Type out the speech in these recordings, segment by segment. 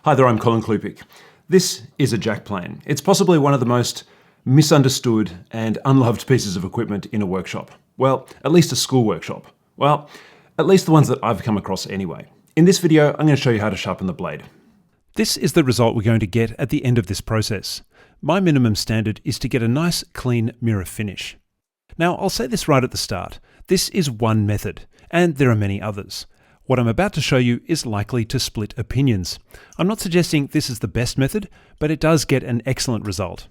Hi there, I'm Colin Klupik. This is a jack plane. It's possibly one of the most misunderstood and unloved pieces of equipment in a workshop. Well, at least a school workshop. Well, at least the ones that I've come across anyway. In this video, I'm going to show you how to sharpen the blade. This is the result we're going to get at the end of this process. My minimum standard is to get a nice, clean mirror finish. Now, I'll say this right at the start. This is one method, and there are many others. What I'm about to show you is likely to split opinions. I'm not suggesting this is the best method, but it does get an excellent result.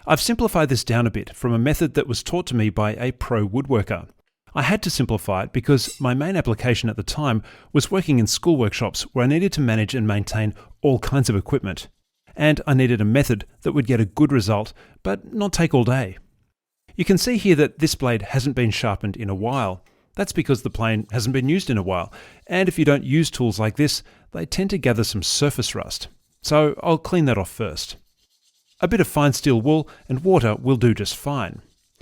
I've simplified this down a bit from a method that was taught to me by a pro woodworker. I had to simplify it because my main application at the time was working in school workshops where I needed to manage and maintain all kinds of equipment. And I needed a method that would get a good result, but not take all day. You can see here that this blade hasn't been sharpened in a while. That's because the plane hasn't been used in a while, and if you don't use tools like this, they tend to gather some surface rust. So I'll clean that off first. A bit of fine steel wool and water will do just fine.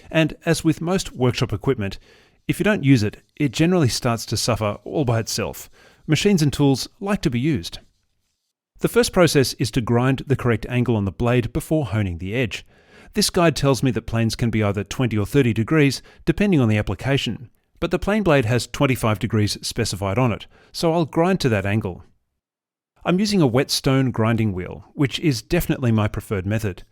And as with most workshop equipment, if you don't use it, it generally starts to suffer all by itself. Machines and tools like to be used. The first process is to grind the correct angle on the blade before honing the edge. This guide tells me that planes can be either 20 or 30 degrees, depending on the application. But the plane blade has 25 degrees specified on it, so I'll grind to that angle. I'm using a whetstone grinding wheel, which is definitely my preferred method.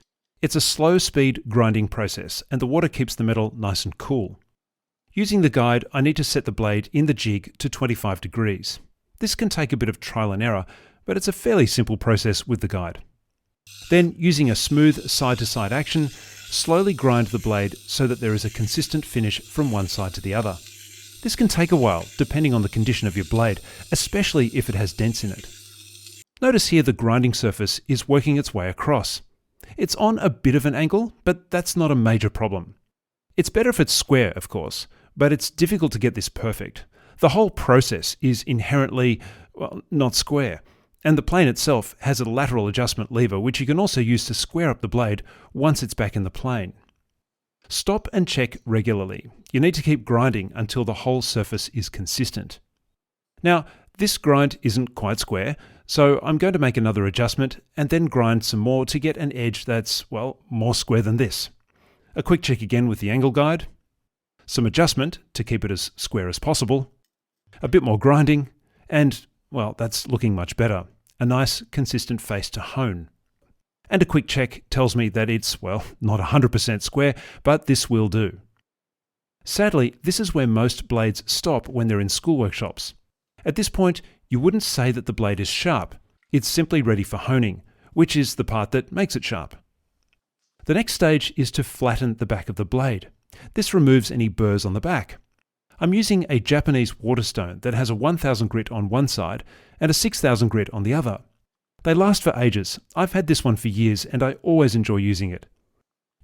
It's a slow speed grinding process, and the water keeps the metal nice and cool. Using the guide, I need to set the blade in the jig to 25 degrees. This can take a bit of trial and error, but it's a fairly simple process with the guide. Then, using a smooth side-to-side action, slowly grind the blade so that there is a consistent finish from one side to the other. This can take a while, depending on the condition of your blade, especially if it has dents in it. Notice here the grinding surface is working its way across. It's on a bit of an angle, but that's not a major problem. It's better if it's square, of course, but it's difficult to get this perfect. The whole process is inherently, not square, and the plane itself has a lateral adjustment lever which you can also use to square up the blade once it's back in the plane. Stop and check regularly. You need to keep grinding until the whole surface is consistent. Now, this grind isn't quite square, so I'm going to make another adjustment and then grind some more to get an edge that's, more square than this. A quick check again with the angle guide. Some adjustment to keep it as square as possible. A bit more grinding, and, that's looking much better. A nice, consistent face to hone. And a quick check tells me that it's, not 100% square, but this will do. Sadly, this is where most blades stop when they're in school workshops. At this point, you wouldn't say that the blade is sharp. It's simply ready for honing, which is the part that makes it sharp. The next stage is to flatten the back of the blade. This removes any burrs on the back. I'm using a Japanese waterstone that has a 1000 grit on one side and a 6000 grit on the other. They last for ages. I've had this one for years and I always enjoy using it.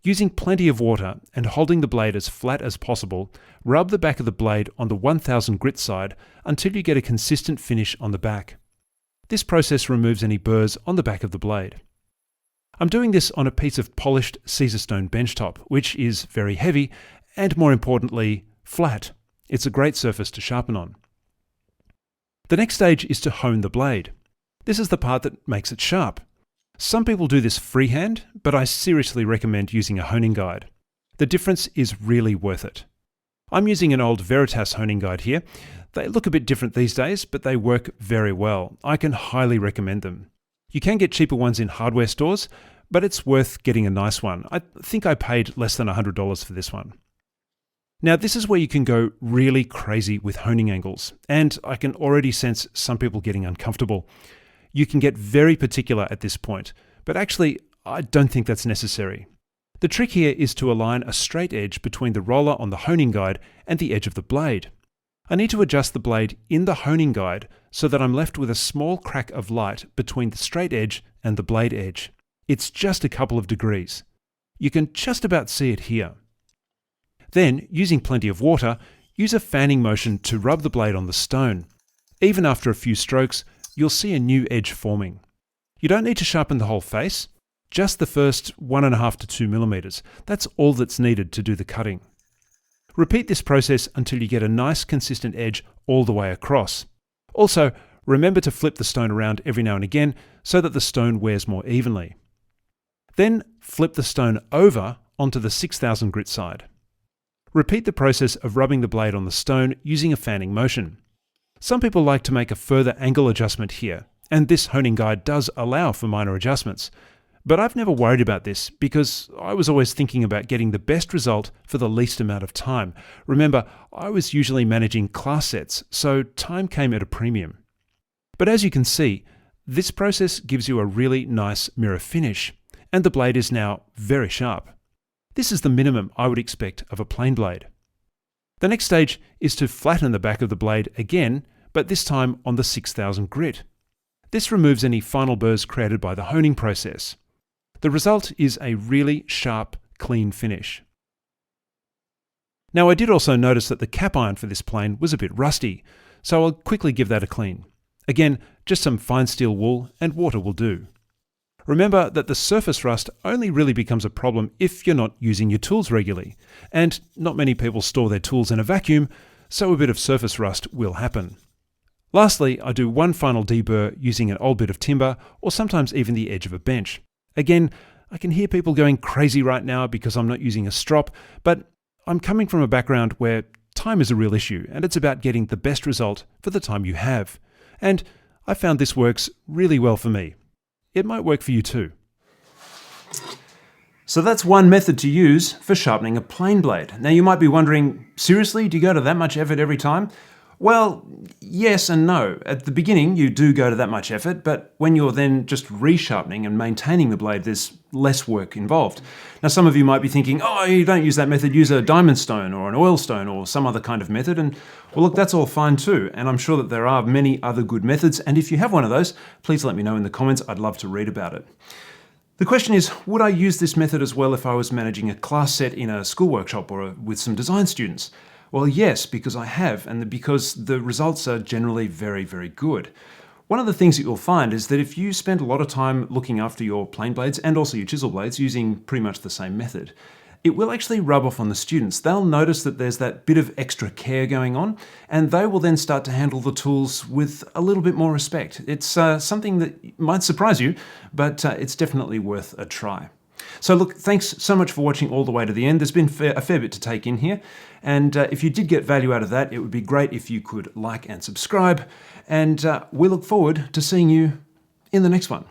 Using plenty of water and holding the blade as flat as possible, rub the back of the blade on the 1000 grit side until you get a consistent finish on the back. This process removes any burrs on the back of the blade. I'm doing this on a piece of polished Caesarstone benchtop, which is very heavy and, more importantly, flat. It's a great surface to sharpen on. The next stage is to hone the blade. This is the part that makes it sharp. Some people do this freehand, but I seriously recommend using a honing guide. The difference is really worth it. I'm using an old Veritas honing guide here. They look a bit different these days, but they work very well. I can highly recommend them. You can get cheaper ones in hardware stores, but it's worth getting a nice one. I think I paid less than $100 for this one. Now, this is where you can go really crazy with honing angles, and I can already sense some people getting uncomfortable. You can get very particular at this point, but actually, I don't think that's necessary. The trick here is to align a straight edge between the roller on the honing guide and the edge of the blade. I need to adjust the blade in the honing guide so that I'm left with a small crack of light between the straight edge and the blade edge. It's just a couple of degrees. You can just about see it here. Then, using plenty of water, use a fanning motion to rub the blade on the stone. Even after a few strokes, you'll see a new edge forming. You don't need to sharpen the whole face, just the first 1.5 to 2 millimeters. That's all that's needed to do the cutting. Repeat this process until you get a nice consistent edge all the way across. Also, Remember to flip the stone around every now and again so that the stone wears more evenly. Then flip the stone over onto the 6000 grit side. Repeat the process of rubbing the blade on the stone using a fanning motion. Some people like to make a further angle adjustment here, and this honing guide does allow for minor adjustments. But I've never worried about this because I was always thinking about getting the best result for the least amount of time. Remember, I was usually managing class sets, so time came at a premium. But as you can see, this process gives you a really nice mirror finish, and the blade is now very sharp. This is the minimum I would expect of a plain blade. The next stage is to flatten the back of the blade again, but this time on the 6000 grit. This removes any final burrs created by the honing process. The result is a really sharp, clean finish. Now I did also notice that the cap iron for this plane was a bit rusty, so I'll quickly give that a clean. Again, just some fine steel wool and water will do. Remember that the surface rust only really becomes a problem if you're not using your tools regularly, and not many people store their tools in a vacuum, so a bit of surface rust will happen. Lastly, I do one final deburr using an old bit of timber or sometimes even the edge of a bench. Again, I can hear people going crazy right now because I'm not using a strop, but I'm coming from a background where time is a real issue and it's about getting the best result for the time you have. And I found this works really well for me. It might work for you too. So that's one method to use for sharpening a plain blade. Now you might be wondering, seriously, do you go to that much effort every time? Well, yes and no. At the beginning, you do go to that much effort, but when you're then just resharpening and maintaining the blade, there's less work involved. Now, some of you might be thinking, oh, you don't use that method, use a diamond stone or an oil stone or some other kind of method. And well, look, that's all fine too. And I'm sure that there are many other good methods. And if you have one of those, please let me know in the comments. I'd love to read about it. The question is, would I use this method as well if I was managing a class set in a school workshop or with some design students? Well, yes, because I have, and because the results are generally very, very good. One of the things that you'll find is that if you spend a lot of time looking after your plane blades and also your chisel blades using pretty much the same method, it will actually rub off on the students. They'll notice that there's that bit of extra care going on, and they will then start to handle the tools with a little bit more respect. It's something that might surprise you, but it's definitely worth a try. So look, thanks so much for watching all the way to the end. There's been a fair bit to take in here. And if you did get value out of that, it would be great if you could like and subscribe. And we look forward to seeing you in the next one.